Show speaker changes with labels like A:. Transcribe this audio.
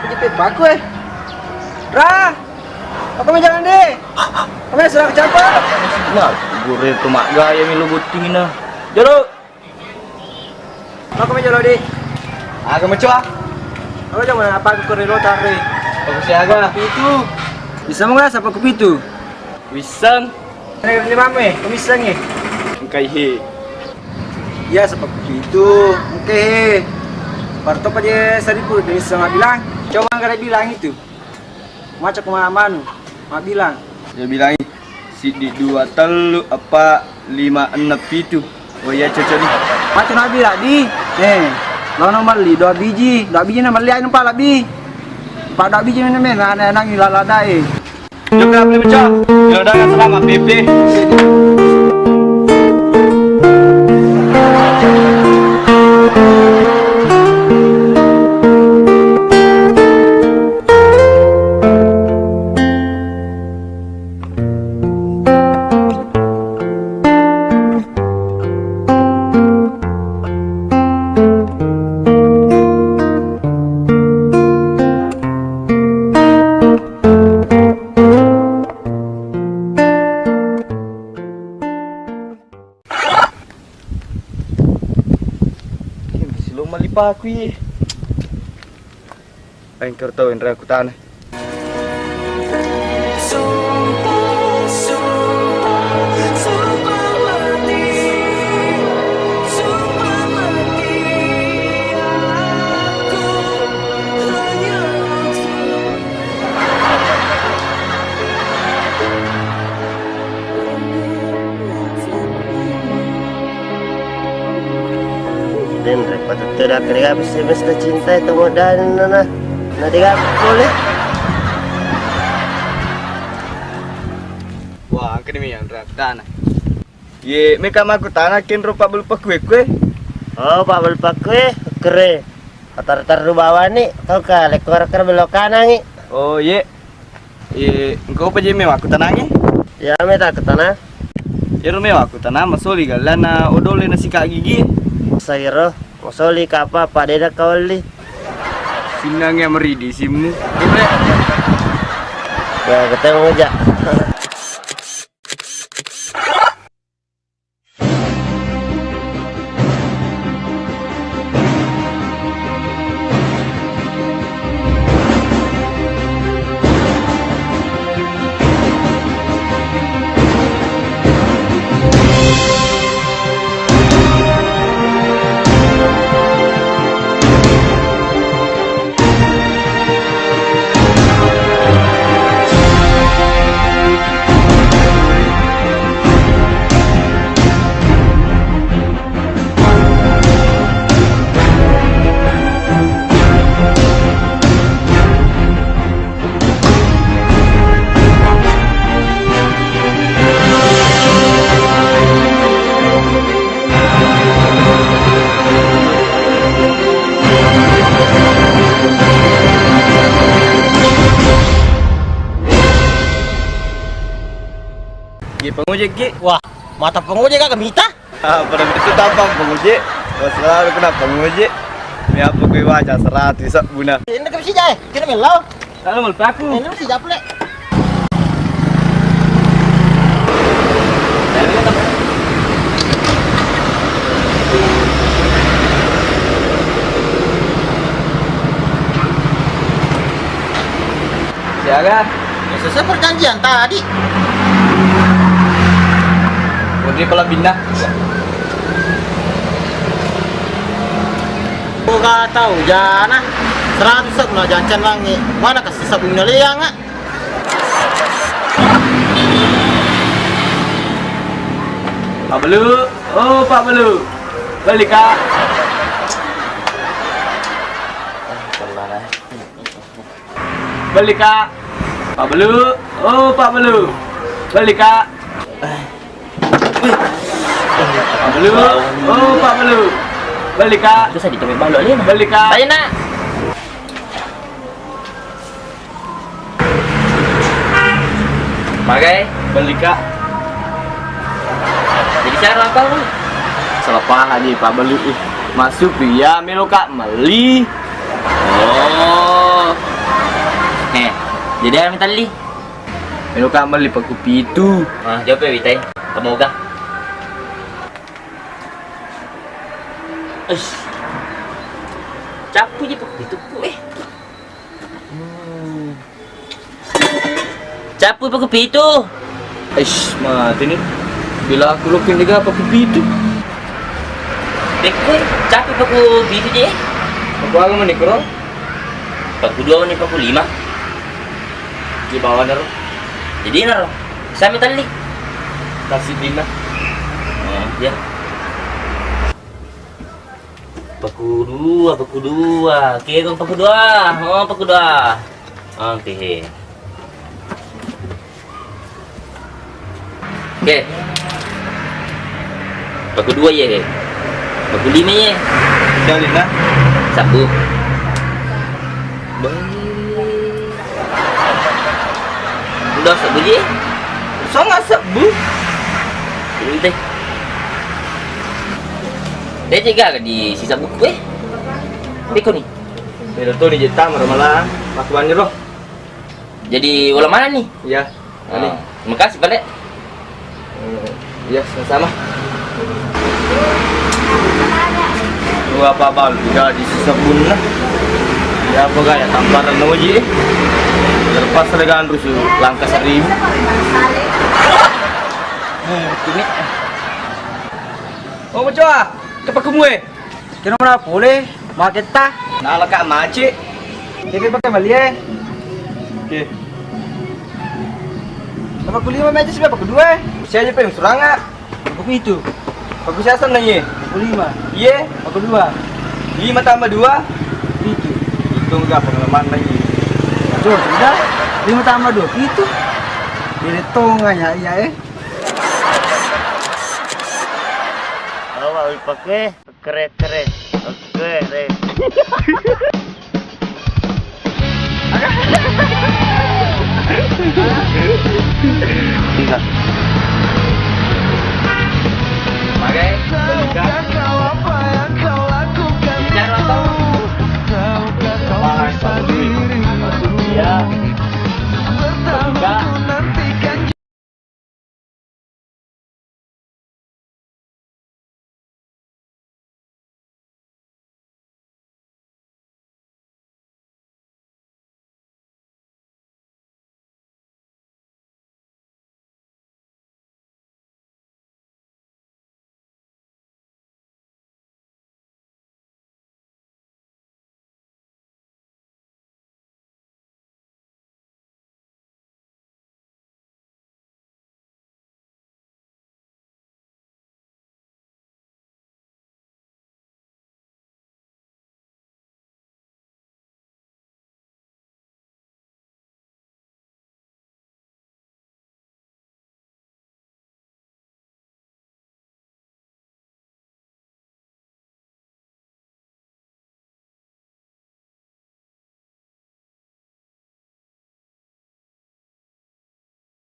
A: jepit paku Ra, aku mau jalan deh. Kamu sudah kecapat.
B: Nah, gurih tuh mak gaya milu buting na. Jero.
A: Aku mau jalan deh.
B: Aga macam
A: Aku jangan apa aku korelo tare.
B: Bagus ya aga.
A: Itu bisa mau nggak siapa kopi itu?
B: Wisang.
A: Ini mame, kemisang ya.
B: Kai he.
A: Ya siapa kopi itu? Oke. Parto aja seribu dari sama bilang. Coba nggak ada bilang itu. Macam kemana-mana, mak bilang.
B: Dia bilang si di 2 telu apa 5 6 itu. Oh ya cocok nih.
A: Macam nak bilang di. Lo nomor li 2 biji nomor li nampak lebih. 4 biji mana mana nang lalada
B: Juga boleh macam. Ya udah kan selamat PP. Malipa aku ye. Ay, kau tahu Indra aku tanah.
C: Dan repot tidak kira bisa cinta itu modal nana tidak boleh.
B: Wah, kini yang Indra aku tanah. Ye, mereka maku tanah kin rupa belupa kue.
C: Oh, Pak Belpak kue kere. Atar bawah nih, kau ke lekor belok kanan nih.
B: Oh ye. Ye, engkau apa je mewah aku tanahnya?
C: Ya meta ke tanah.
B: Ya rumah aku tanah masoli galana odole nasi kak gigi.
C: Sayro, masoli kapa pada dah kau li.
B: Sinangnya meridi simu.
C: Ya ketemu aja.
B: Ye pengojek ye.
C: Wah, mata pengojek kagak mita.
B: Ah, pada itu tampang pengojek. Wah, selalu kena pengojek. Me apa kue wajah serat bisa guna.
C: Ini kan bisa jai, kena melau.
B: Kalau mau paku.
C: Ini mesti japle.
B: Siaga.
C: Ya sesuai perjanjian tadi.
B: Putri pala pindah.
C: Gak tahu jana 100 nak jancan wangi. Mana kasih sabun liang ah.
B: Pak Belu. Oh, Pak Belu. Balik kak. Balik kak. Pak Belu. Oh, Pak Belu. Balik kak. Pak Belu. Oh, Pak Belu. Balik kak.
C: Itu saya dicoba balok ni.
B: Balik kak.
C: Ayo nak.
B: Bagai. Balik kak.
C: Jadi cara apa lu?
B: Selepas aja Pak Belu. Masuk ya, melo kak meli. Oh,
D: Jadi apa minta li?
B: Melo kamar lipat kopi itu.
D: Ah, jawab ya Witai. Kamu gak? Ush. Capu je pakai itu kue. Capu pakai kopi itu.
B: Mati nih. Bila aku lukin juga apa kopi itu.
D: Dekui, capu pakai kopi itu je.
B: Aku agak menikro.
D: Pakai 2 ni pakai 5.
B: Di bawah naro.
D: Jadi naro. Saya minta li.
B: Kasih dina.
D: Ya. Paku 2. Oke, kong paku 2. Oh, paku 2. Oke. Oke. Paku 2 ye. Paku 5 ye.
B: Jangan dina.
D: Sabu. Udah sabu je.
B: Sangat sebu.
D: Dulu teh. Dia juga kan di sisa buku Beko nih.
B: Melo tuh nih jeta malah pakuannya loh.
D: Jadi ulang mana nih?
B: Iya. Ini.
D: Terima kasih Pak.
B: Iya, sama-sama. Lu apa bal juga di sabun lah. Ya apa gaya tamparan noji. Terlepas dengan rusuh langkah 1000.
A: Ini.
B: Oh, macam apa kamu
A: Kira mana boleh? Maket ta?
B: Nah, kak maci.
A: Kira pakai balik.
B: Oke.
A: Apa kulima meja sih? Apa kedua?
B: Saya aja pengen serangan.
A: Apa itu?
B: Aku siasan nanya.
A: Kulima.
B: Iya,
A: Apa kedua?
B: 5 tambah 2.
A: Itu.
B: Itu enggak pengalaman lagi.
A: Coba sudah. 5 tambah 2 itu. Ini tongga ya
C: Oh, pakai kere. Oke,